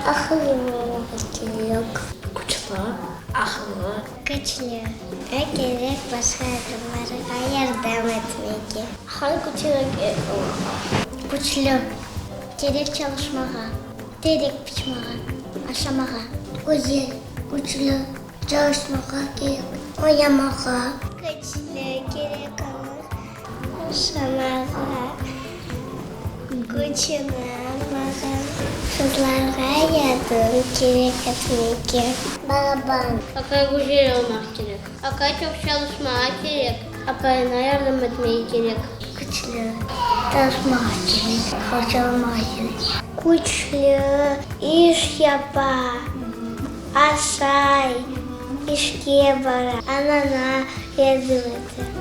Akıllı olmak gerek. Güçlü, akıllı. Güçlü. Gerek başka adımlara yardım etmek. Akıllı güçlü gerek. Güçlü. Gerek çalışmaya. Gerek biçmeye. Aşamaya. Güzel. Güçlü. Çalışmaya gerek. Oyamaya. Güçlü. Gerek olur. Aşamaya. Güçlü. Kızlara yardım gerek etmek. Baban. Akıllı güzel olmak gerek. Akıllı çok çalışmak gerek. Akılına yardım etmeyi gerek. Güçlü. Çalışmak gerek. Kocamak gerek. Güçlü. İş yapar. Asay. İşkiye bara. Anana yardım et.